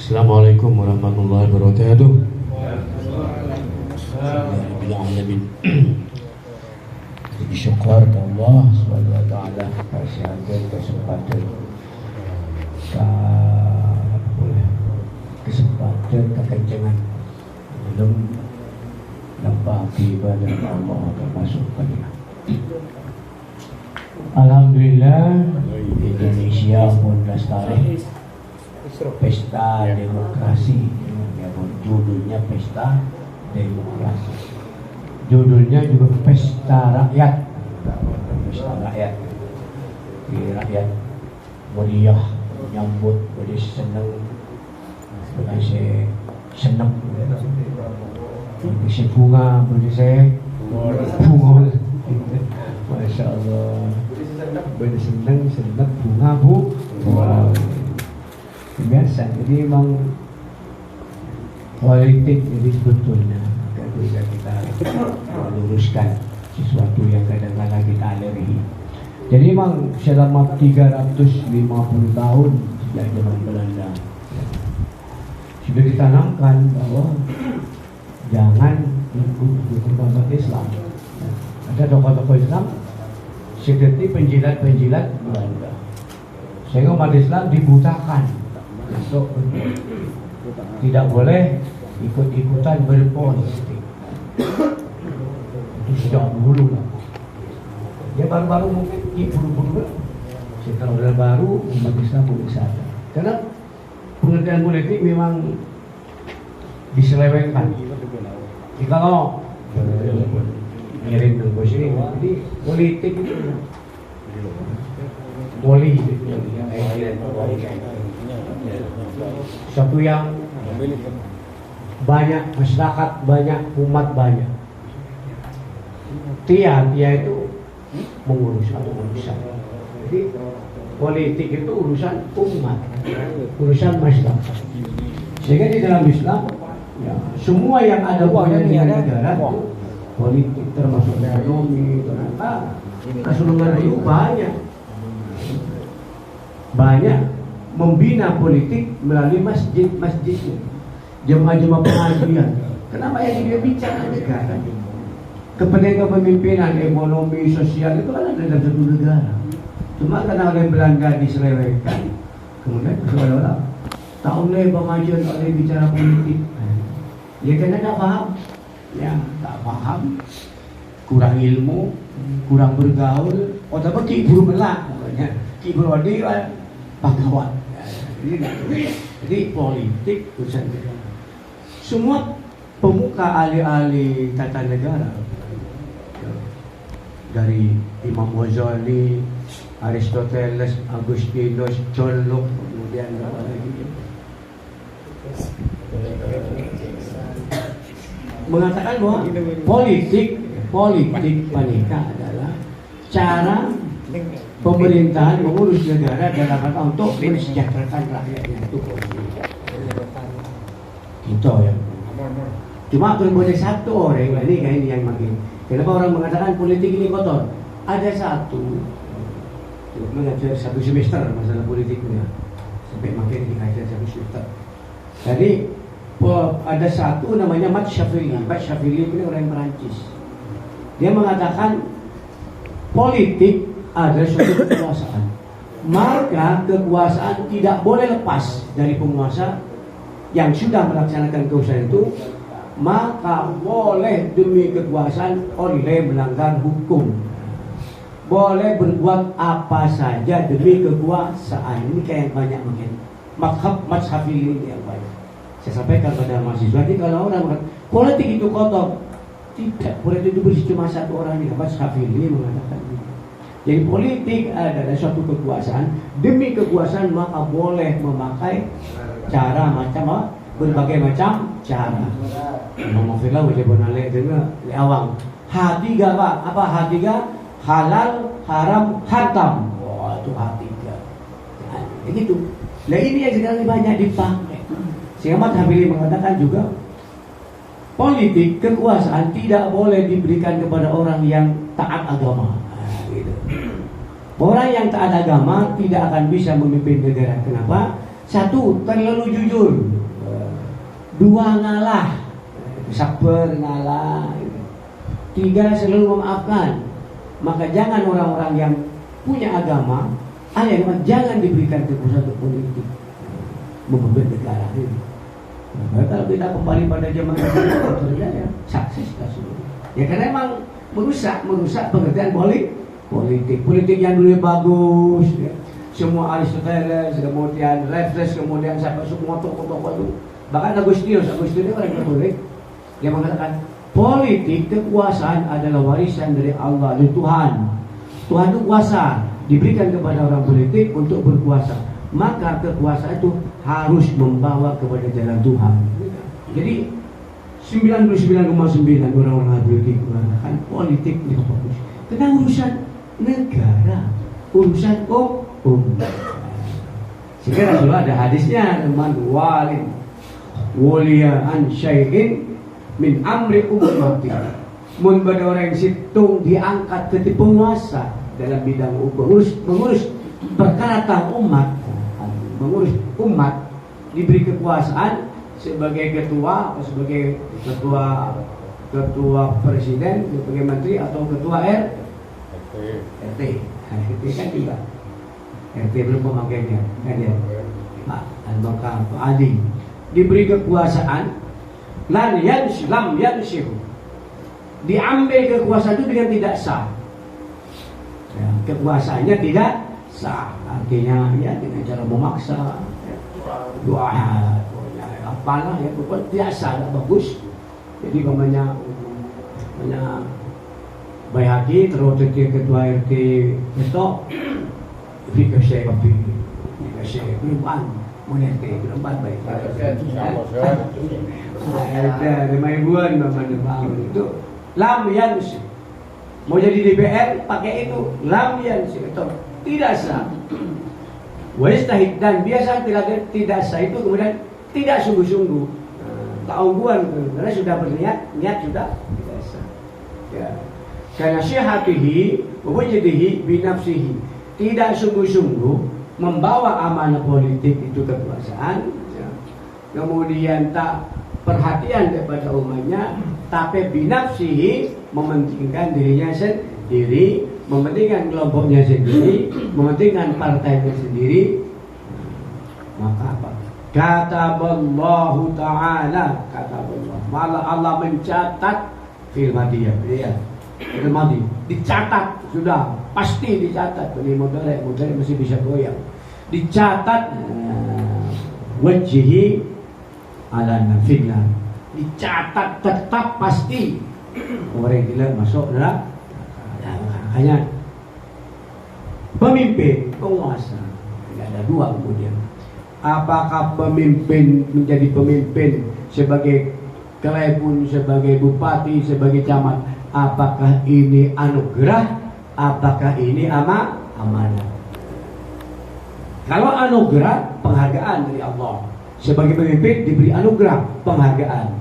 Assalamualaikum warahmatullahi wabarakatuh. Bersyukur ke Allah Subhanahu wa taala kasih kesempatan kekencangan belum nampak ibadah Allah termasuk pada alhamdulillah Indonesia pun lestari pesta demokrasi, judulnya pesta demokrasi, judulnya juga pesta rakyat, di rakyat meriah menyambut, beri senang, beri senang, beri bunga, beri bunga, masya Allah, beri senang bunga bu. Biasa, jadi memang politik jadi sebetulnya ketika kita meluruskan sesuatu yang kadang-kadang kita alergi. Jadi memang selama 350 tahun sejak zaman Belanda sudah ditanamkan bahwa jangan ikut umat Islam. Ada tokoh-tokoh Islam seperti penjilat-penjilat Belanda, sehingga umat Islam dibutakan. Untuk tidak boleh ikut-ikutan berpolitik. Itu sudah dulu lah. Ya baru-baru mungkin buru-buru. Setelah udah baru umat Islam boleh sadar. Karena pengertian politik memang diselewengkan. Jika kalau ngirim ke sini, jadi politik itu satu yang banyak masyarakat, banyak umat, banyak. Dia itu mengurus urusan. Jadi politik itu urusan umat, urusan masyarakat. Sehingga di dalam Islam, ya, semua yang ada hubungannya dengan negara itu politik, termasuk ekonomi, ternyata Rasulullah itu banyak membina politik melalui masjid-masjidnya, jemaah-jemaah pengajian. Kenapa yang dia bicara negara? Kepentingan kepemimpinan ekonomi sosial itu kan ada dalam satu negara. Cuma karena oleh Belanda diselewengkan, kemudian seolah-olah tak boleh pengajian, tak boleh bicara politik. Ya karena tak paham, ya tak paham, kurang ilmu, kurang bergaul, atau kibur melak, kibur wadi pagawat. Jadi politik urusan negara. Semua pemuka ahli-ahli tata negara, dari Imam Ghazali, Aristoteles, Agustinus, Colok, kemudian apa lagi, mengatakan bahwa politik panika adalah cara pemerintahan mengurus negara dalam rangka untuk mensejahterakan rakyatnya. Itu ya. Cuma kalau boleh satu orang ini kayak ini yang makin. Kenapa orang mengatakan politik ini kotor? Ada satu mengajar satu semester masalah politiknya, sampai makin dikajar satu semester. Jadi ada satu namanya Mat Syafili. Mat Syafili ini orang Perancis. Dia mengatakan politik adalah suatu kekuasaan. Maka kekuasaan tidak boleh lepas dari penguasa yang sudah melaksanakan kekuasaan itu. Maka boleh demi kekuasaan oleh melanggar hukum, boleh berbuat apa saja demi kekuasaan. Ini kayak banyak mungkin mazhab ini yang banyak. Saya sampaikan pada mahasiswa. Jadi kalau orang mengatakan politik itu kotor, tidak. Politik itu bersih cuma satu orang yang mazhab ini mengatakan itu. Jadi politik adalah suatu kekuasaan. Demi kekuasaan maka boleh memakai cara macam berbagai macam cara. Alhamdulillah wajibun alaih dengan awang. H3 Pak, apa H3? Halal, haram, hatam. Wah, itu H3. Nah, begitu. Nah ini yang sekarang banyak dipakai. Sehingga Mat Habili mengatakan juga politik kekuasaan tidak boleh diberikan kepada orang yang taat agama. Nah, gitu. Orang yang taat agama tidak akan bisa memimpin negara. Kenapa? Satu, terlalu jujur. 2 ngalah, sabar ngalah. 3 selalu memaafkan. Maka jangan orang-orang yang punya agama, jangan diberikan kekuasaan politik memimpin negara ini. Nah, kalau kita kembali pada zaman ya, sukses kasus. Ya karena emang merusak pengertian politik yang dulu bagus. Ya. Semua Aristoteles, kemudian Raffles, kemudian siapa semua tokoh-tokoh itu. Bahkan Agustinus orang Katolik dia mengatakan politik kekuasaan adalah warisan dari Allah, dari Tuhan. Tuhan itu kuasa, diberikan kepada orang politik untuk berkuasa. Maka kekuasaan itu harus membawa kepada jalan Tuhan. Jadi 99,9 orang-orang politik mengatakan politik itu bagus. Karena urusan negara, urusan umat. Sehingga Rasulullah ada hadisnya, teman waliya an syai'in min amri ummati. Mun pada orang yang situng diangkat ke penguasa dalam bidang mengurus perkara mengurus umat, diberi kekuasaan sebagai ketua atau sebagai ketua presiden, sebagai menteri atau ketua RT. RT kan juga RT belum pemakainya kan ya Pak Al-Bakar, Pak Adi diberi kekuasaan lam yansyih, diambil kekuasaan itu dengan tidak sah ya, kekuasaannya tidak sah, artinya ya dengan cara memaksa ya, doa apalah ya, pokoknya tidak sah, tidak bagus. Jadi banyak Bayhaqi terus ketua RT besok Fika Syekh berubah RT berubah baik ada 5 ribuan itu lam yansyih. Mau jadi DPR pakai itu lam yansyih, itu tidak sah. Wastahid, dan biasa tidak sah itu kemudian tidak sungguh-sungguh, keangguan karena sudah niat sudah tidak sah. Ya. Karena syahatihi wajadihi binafsihi, tidak sungguh-sungguh membawa amanah politik itu kekuasaan, ya. Kemudian tak perhatian kepada umatnya, tapi binafsihi mementingkan dirinya sendiri, mementingkan kelompoknya sendiri, mementingkan partainya sendiri. Maka apa? Kataballahu ta'ala, kataballah, malah Allah mencatat fil madiyah, ya, fil madi, dicatat sudah pasti dicatat. Ini model masih bisa goyang, dicatat wajhi ala nafidna, dicatat tetap pasti orang gila masuk neraka. Makanya pemimpin, penguasa ada 2 kemudian. Apakah pemimpin menjadi pemimpin sebagai kelebun, sebagai bupati, sebagai camat? Apakah ini anugerah? Apakah ini amanah? Kalau anugerah, penghargaan dari Allah. Sebagai pemimpin diberi anugerah, penghargaan,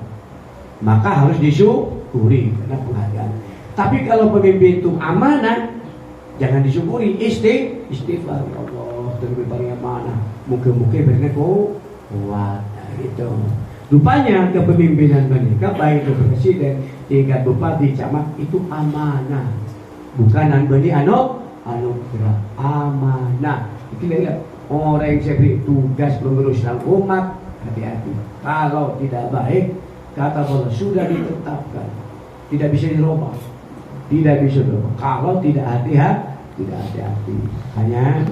maka harus disyukuri karena penghargaan. Tapi kalau pemimpin itu amanah, jangan disyukuri, istighfar. Allah terlebih banyak amanah, mungkin benar kuat. Nah, gitu. Rupanya kepemimpinan mereka, baik itu presiden, tingkat bupati, camat, itu amanah, bukan anugerah, amanah. Itu lihat orang yang saya beri tugas mengurus umat, hati-hati. Kalau tidak baik, kata Allah sudah ditetapkan, tidak bisa dirubah, kalau tidak hati-hati. Hanya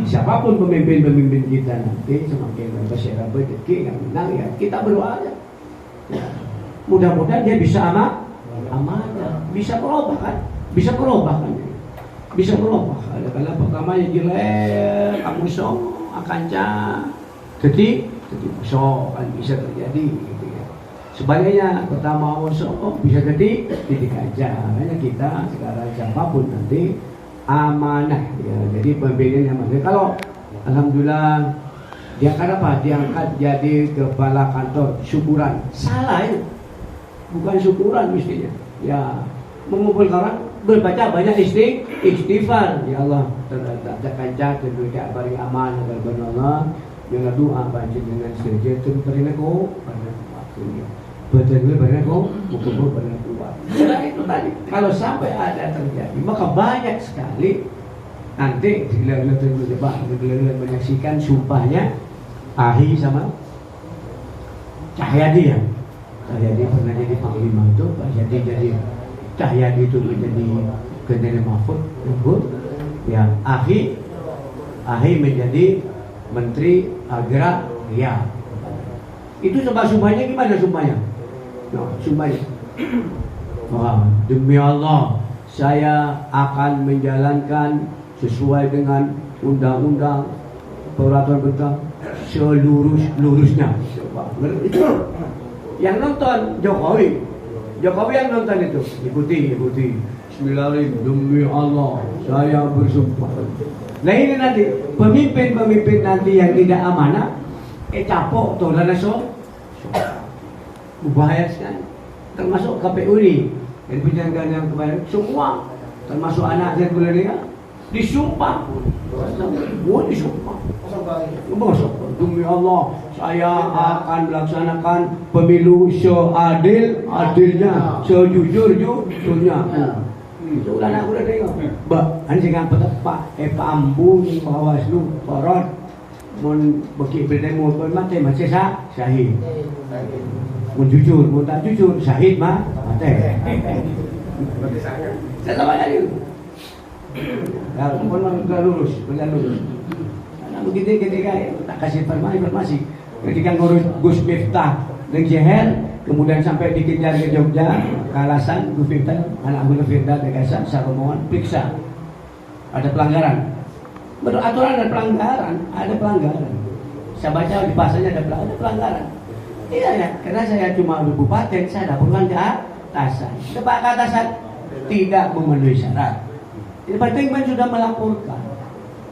siapapun pemimpin kita nanti, semakin bersyukur rezeki yang menang, ya kita berdoa aja. Ya, mudah-mudahan dia bisa amanah, bisa berubah kan? Bisa berubah. Kalau pertamanya jelek, kamu akan jadi kan bisa terjadi. Gitu ya. Sebaliknya pertama bisa jadi titik aja. Makanya kita sekarang siapapun nanti amanah ya, jadi pemimpin yang amanah. Kalau alhamdulillah diangkat jadi kepala kantor, syukuran. Salah ya, bukan syukuran mestinya. Ya, mengumpulkan orang, berbaca banyak istighfar. Ya Allah, terdapat kanca, terdapat bari amanah dari Allah. yang doa baca dengan sejahtera pada ko pada waktunya betul pada ko bukan pada kuat. Itu tadi kalau sampai ada terjadi maka banyak sekali nanti gila-gila terjebak gila-gila menyaksikan sumpahnya Ahi sama Cahyadi ya. Cahyadi pernah jadi panglima itu, Pak Cahyadi jadi Cahyadi itu menjadi Kendali Mahfud, ya Ahi menjadi Menteri Agraria. Itu sumpahnya gimana sumpahnya? Nah, sumpahnya. Wah, demi Allah, saya akan menjalankan sesuai dengan undang-undang peraturan seluruh-lurusnya. Yang nonton Jokowi yang nonton itu ikuti. Bismillahirrahmanirrahim. Demi Allah, saya bersumpah. Nah ini nanti pemimpin nanti yang tidak amanah, capok tuh lana bahaya sekali. Termasuk KPU ini, dan penjagaan yang kemarin semua, termasuk anak saya kuliah disumpah. Disumpah. Demi Allah, saya akan melaksanakan pemilu seadil-adilnya, sejujur-jujurnya. Itu lah aku udah tengok. Mbak, ini jangan Pak Ambu, Bawaslu, Korot, mun bagi berdemo mati masih syahid. Mun jujur, mun tak jujur, syahid mah mati. Saya tahu aja itu. Kalau pun nggak lurus. Nah, begitu ketika tak kasih informasi, ketika ngurus Gus Miftah dan Jeher, kemudian sampai dikejar ke Jogja, Kalasan, Gus Miftah, anak Gus Miftah, Dekasan, Saromongan, periksa, ada pelanggaran. Beraturan ada pelanggaran. Saya baca di pasarnya ada pelanggaran. Iya ya, karena saya cuma bupati, saya laporkan ke atasan. Pak atasan tidak memenuhi syarat. Penting sudah melaporkan.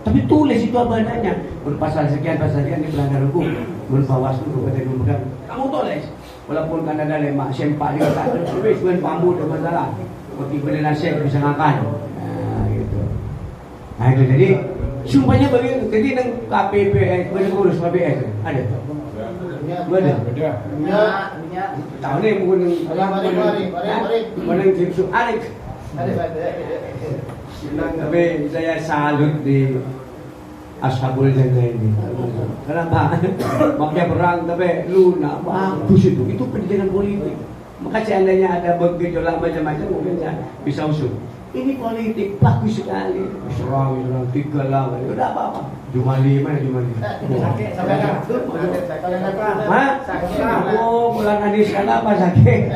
Tapi tulis itu apa adanya. Pasal sekian di pelanggaran hukum. Menurut Bawaslu Kabupaten Lumajang. Kamu tulis. Walaupun kan ada lemak sempak di kota. Tulis bukan pambu ada masalah. Seperti benda nasihat bisa ngakan. Nah gitu. Nah itu jadi sumpahnya begitu. Jadi nang KPPS, ngurus KPPS ada. Ada. Tahu nih mungkin mari tim Arik. Tapi saya salut di Ashabul Jannah ini. Kenapa? Makanya perang tapi lunak bagus itu. Itu pendidikan politik. Maka seandainya ada bergejolak macam-macam mungkin saya bisa usul. Ini politik bagus sekali. Serang 3 lawan. Udah apa-apa. Jumali mana Jumali? Oh, bulan hadis apa sakit?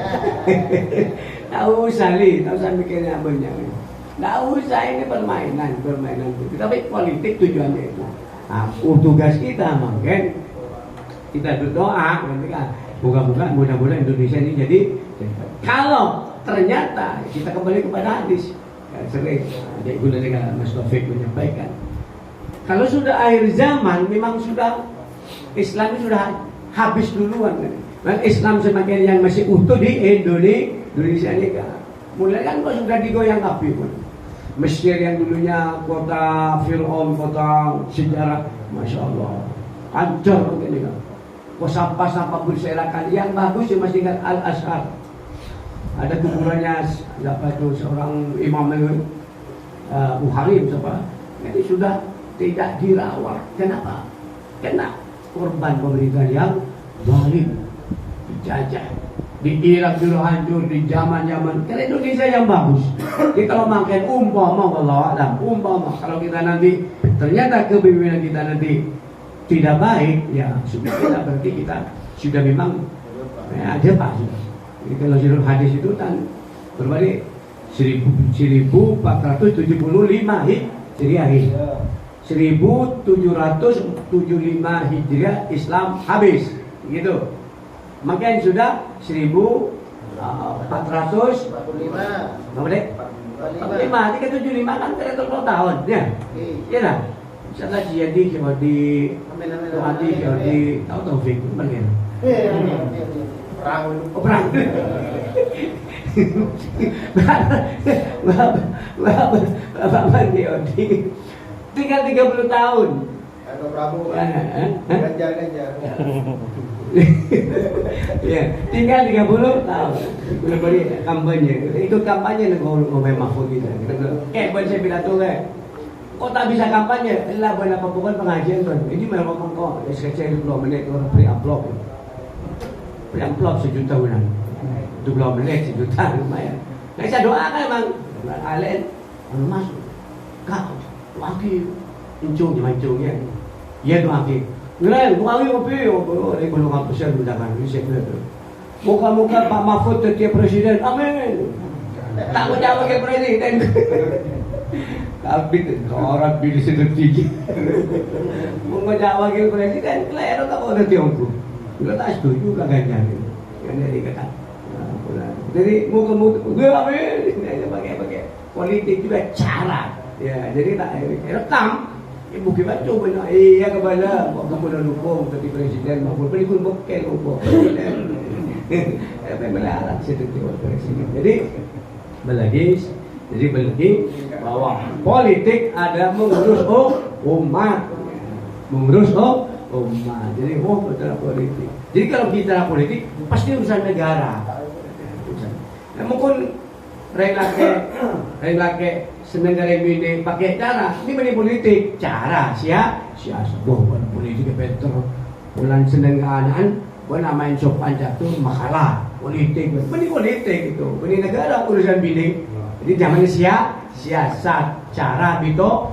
Tahu sali, tahu saya mikirnya banyak. Nggak usah ini permainan itu. Tapi politik tujuannya itu. Nah, tugas kita mungkin kita berdoa, moga-moga mudah-mudahan Indonesia ini jadi. Kalau ternyata kita kembali kepada hadis, sering ada Ibu Negara Mas Taufik menyampaikan, kalau sudah akhir zaman memang sudah Islam sudah habis duluan. Dan Islam semakin yang masih utuh di Indonesia ini kan. Mulai kan kok sudah digoyang api pun. Mesir yang dulunya kota Fir'aun, kota sejarah, Masya Allah, hancur begini kan. Kok sampah-sampah berserakan. Yang bagus ya masih ingat Al-Azhar. Ada kuburannya siapa itu seorang imam itu, Muharim siapa. Jadi sudah tidak dirawat. Kenapa? Karena korban pemerintah yang zalim, dijajah. Di Irak dulu hancur, di zaman-zaman karena Indonesia yang bagus. Jadi kalau makan umpama kalau kita nanti ternyata kepemimpinan kita nanti tidak baik, ya sudah kita berarti kita sudah memang aja pak. Jadi kalau seluruh hadis itu kan berbalik 1475 Hijriah. 1775 Hijriah Islam habis, gitu. Makanya sudah 1445. Berapa dek? 45. Ini kan 75 kan 30 tahun, ya. Iya dah. Insyaallah jadi di tahu Taufik bagaimana? Perang. Bapak Diodi tinggal 30 tahun. Atau Prabowo Ganjar. Ya, tinggal 30 tahun. Boleh beri kampanye. Ikut kampanye ngomong Mahfud gitu. Buat saya bilang tuh kok tak bisa kampanye? Lah buat apa bukan pengajian kan? Ini memang kok sekecil 20 menit orang pre-upload. Pre-upload sejuta bulan. 20 menit sejuta lumayan. Nah, saya doakan emang Alen masuk. Kak, lagi incung ya. Ya doakan. Ngelan, doakan kopi. Belum apa saya gunakan ini saya tu. Muka-muka Pak Mahfud setiap presiden. Amin. Tak mau jawab ke presiden. Tapi orang pilih sedetik. Mau jawab ke presiden, kelihatan tak ada tiongku. Kita tak setuju kan Ganjar. Yang dari kata. Jadi muka-muka, gue amin. Pakai politik juga cara. Ya, jadi tak rekam. Bukan baca banyak. Iya kepala. Bukan pun dukung tapi presiden maupun pelikun bokel dukung presiden. Apa melarang sedetik presiden. Jadi belagi bahwa politik ada mengurus umat. Jadi betul politik. Jadi kalau bicara politik pasti urusan negara. Nah, mungkin relake seneng ini pakai cara ini beri politik cara siasa bukan politik betul bulan seneng keadaan bukan main sopan jatuh makalah politik itu beri negara urusan bilik. Jadi zamannya siasat cara gitu.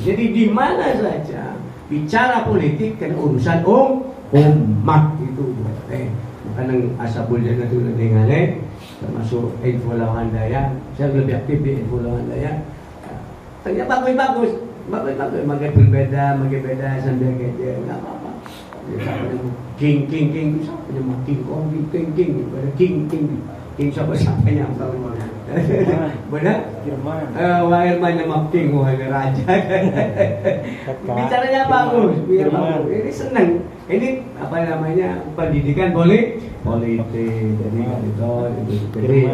Jadi di mana saja bicara politik kan urusan umat itu. Bukan asabul jangan tu dengan termasuk info lawan daya. Saya lebih aktif di info lawan daya. Ternyata bagus. Makin berbeda sambil kerja enggak apa-apa. King itu siapa nama King siapa yang benar? Irman nama King raja. Bicaranya bagus, ini senang. Ini apa namanya pendidikan politik. Jadi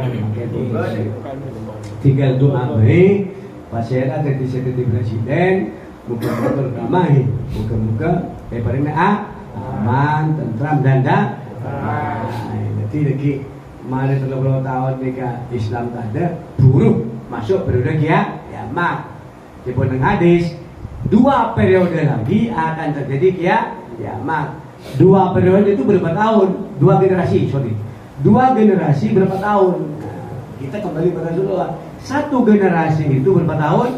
tinggal doa baik. Pasien ada di presiden. Muka-muka ramai, muka-muka paling aman, tentram dan nanti lagi mari 30 tahun nikah Islam tak ada buruk masuk periode kiamat. Di pondok hadis 2 periode lagi akan terjadi kiamat. 2 periode itu berapa tahun? 2 generasi berapa tahun? Nah, kita kembali pada Rasulullah. 1 generasi itu berapa tahun?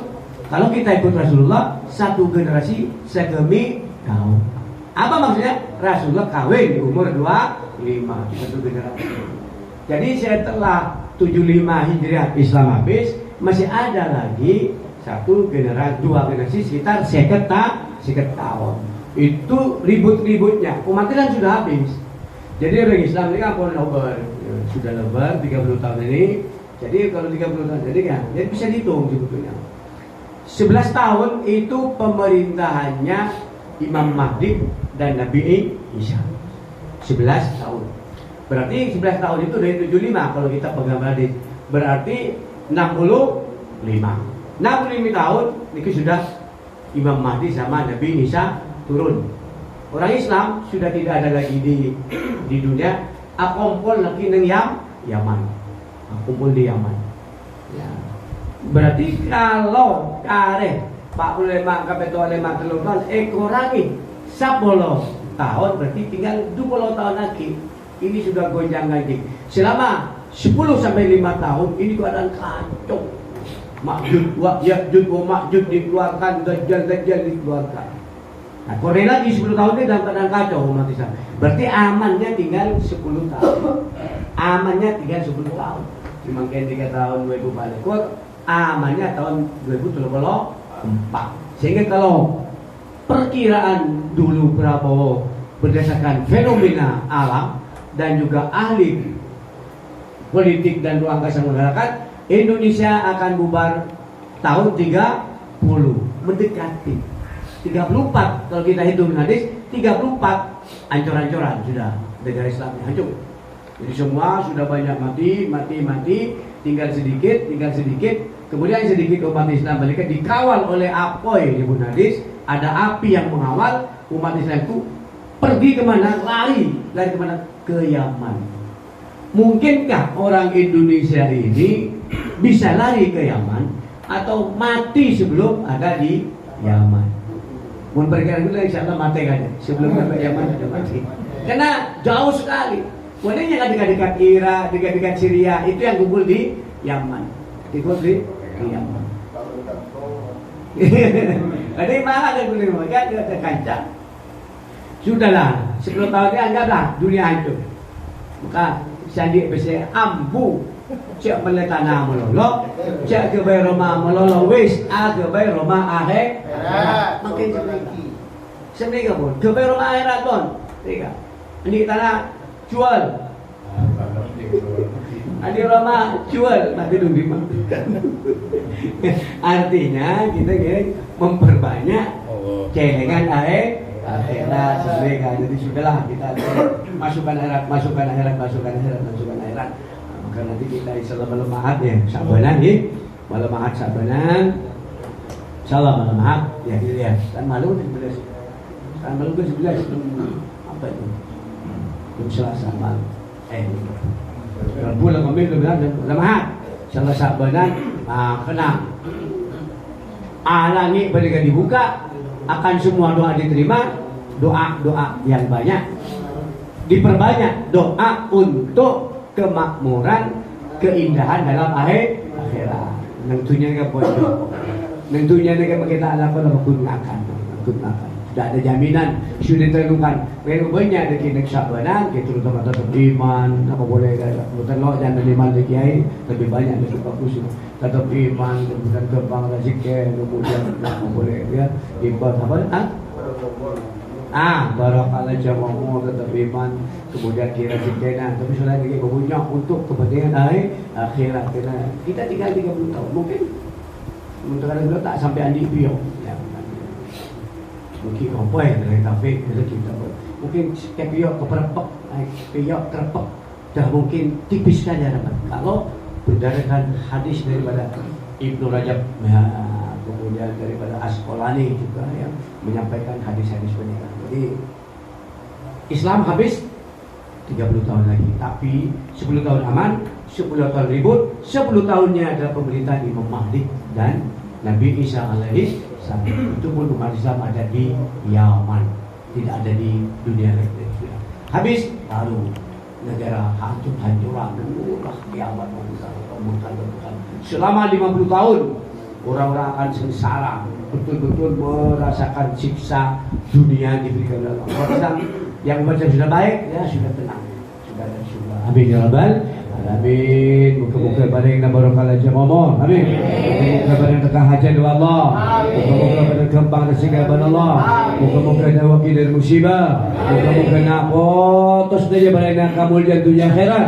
Kalau kita ikut Rasulullah, 1 generasi segemi tahun. Apa maksudnya? Rasulullah kawin di umur 25, 1 generasi. Jadi setelah 75 Hijriah Islam habis, masih ada lagi 2 generasi sekitar 50 tahun. Itu ribut-ributnya. Umat kan sudah habis. Jadi orang Islam ini kan sudah lebar 30 tahun ini. Jadi kalau 30 tahun jadi bisa dihitung sebetulnya. 11 tahun itu pemerintahannya Imam Mahdi dan Nabi Isa. 11 tahun. Berarti 11 tahun itu dari 75 kalau kita pegang hadis. Berarti 65 tahun itu sudah Imam Mahdi sama Nabi Isa turun. Orang Islam sudah tidak ada lagi di dunia. Akumpul lagi neng Yaman. Kumpul di Yaman. Ya. Berarti kalau Pak ulama kapetua ulama telurkan kurangi 10 tahun berarti tinggal 20 tahun lagi. Ini sudah gonjang lagi. Selama 10 sampai 5 tahun ini keadaan kacau. Ya'juj wa Ma'juj dikeluarkan, Dajjal dikeluarkan. Nah, Korea lagi 10 tahun ini dalam keadaan kacau umat Islam. Berarti amannya tinggal 10 tahun. Amannya tinggal 10 tahun. Semakin 3 tahun 2000 balik. Amannya tahun 2024. Sehingga kalau perkiraan dulu Prabowo berdasarkan fenomena alam dan juga ahli politik dan ruang angkasa masyarakat, Indonesia akan bubar tahun 30, mendekati 34 kalau kita hitung hadis 34 ancur-ancuran sudah negara Islam hancur. Jadi semua sudah banyak mati, tinggal sedikit. Kemudian sedikit umat Islam balik dikawal oleh Apoy di hadis ada api yang mengawal umat Islam itu pergi kemana? Lari kemana? Ke Yaman. Mungkinkah orang Indonesia ini bisa lari ke Yaman atau mati sebelum ada di Yaman? Mun perkiraan dulu insya Allah mati kan sebelum ke Yaman sudah mati. Karena jauh sekali. Wadahnya dekat-dekat Irak, dekat-dekat Syria itu yang kumpul di Yaman. Kumpul di Yaman. Ada yang mahal kan boleh kan ada kancah. Sudahlah, 10 tahun ini anggaplah dunia hancur. Maka Sandi besi ambu cek meletana melolo, cek ke bay Roma melolo wis ke bay Roma akhir. Makin sebenarnya pun ke bay Roma akhirat pun. Tiga. Ini tanah jual. Adi Roma jual, nanti dulu artinya kita memperbanyak celengan akhirat sesuai kan. Jadi sudahlah kita masukkan akhirat. Maka nanti kita insyaallah malam Ahad ya, sabanan ya. Malam Ahad sabanan. Insyaallah malam Ahad ya dilihat. Kan malu 11. Kan malu 11 apa itu? Selasa malam. Bulan kami bilang lama Selasa sabanan kena langit pada dibuka akan semua doa diterima, doa yang banyak diperbanyak, doa untuk kemakmuran, keindahan dalam akhirat. Tentunya kan bodoh. Tentunya kan kita lakukan gunakan. Tidak ada jaminan sudah ditentukan. Memang banyak dekat sabanan, kita terutama tetap iman, apa boleh bukan lo jangan iman lagi kiai lebih banyak lebih bagus. Tetap iman, bukan kebang rezeki, kemudian apa boleh ya ibadah apa? Barakallah jamaah tetap iman, kemudian kira rezeki. Tapi sudah lagi berbunyok untuk kepentingan akhirat kita tinggal 30 tahun mungkin untuk kalau tak sampai andi piok. Mungkin apa yang dari kafe kita mungkin piok keperpek, piok terpek dah mungkin tipis saja dapat. Kalau berdasarkan hadis daripada Ibnu Rajab, kemudian daripada Asqalani juga yang menyampaikan hadis-hadis banyak. Jadi Islam habis 30 tahun lagi, tapi 10 tahun aman, 10 tahun ribut, 10 tahunnya adalah pemerintahan Imam Mahdi dan Nabi Isa alaihi salam. Itu pun umat Islam ada di Yaman, tidak ada di dunia lain. Habis baru negara hancur-hancuran, kiamat bukan. Selama 50 tahun orang-orang akan sengsara, betul-betul merasakan siksa dunia diberikan oleh Allah. Orang yang macam sudah baik, ya sudah tenang, sudah ada syurga. Amin ya rabbal alamin. Muka-muka bareng dan barokah jamaah. Amin. Muka-muka bareng tekah hajat dengan Allah. Muka-muka bareng kembang rezeki dengan Allah. Muka-muka ada wakil dari musibah. Muka-muka nak putus saja bareng dan kemuliaan dunia akhirat.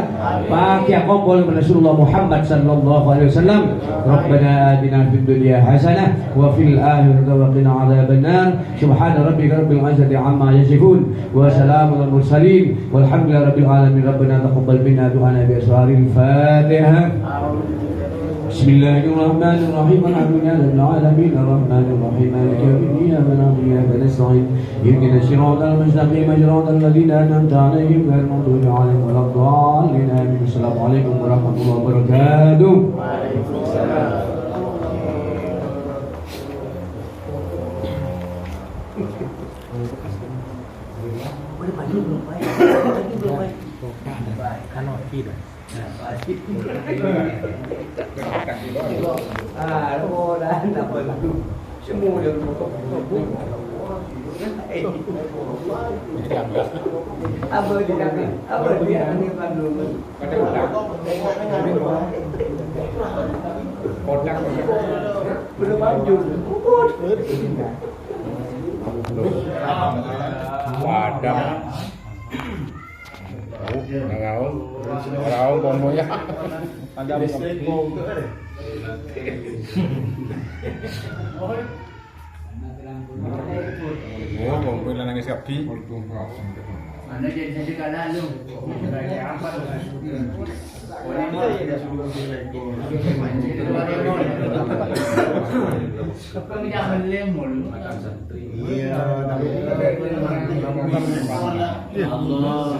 Pakai kompol Rasulullah Muhammad sallallahu alaihi wasallam. Rabbana atina fid dunya hasanah wa fil akhirati wa qina adzabannar. Subhana rabbika rabbil izzati amma yasifun wa salamun alal mursalin walhamdulillahi rabbil alamin. Rabbana taqabbal minna du'ana bi الفاتحة. بسم الله الرحمن الرحيم الحمد لله رب العالمين الرحمن الرحيم مالك يوم الدين إياك نعبد وإياك نستعين اهدنا الصراط المستقيم صراط الذين أنعمت عليهم غير المغضوب عليهم ولا الضالين آمين. السلام عليكم ورحمة الله وبركاته. Semua yang apa dia ini Bandung belum maju padam ngau pomonya padam oh mau nangis kapi mana jadi saja kalah lu sebagai apa orang Kami jangan lemol. Iya, tapi Allah.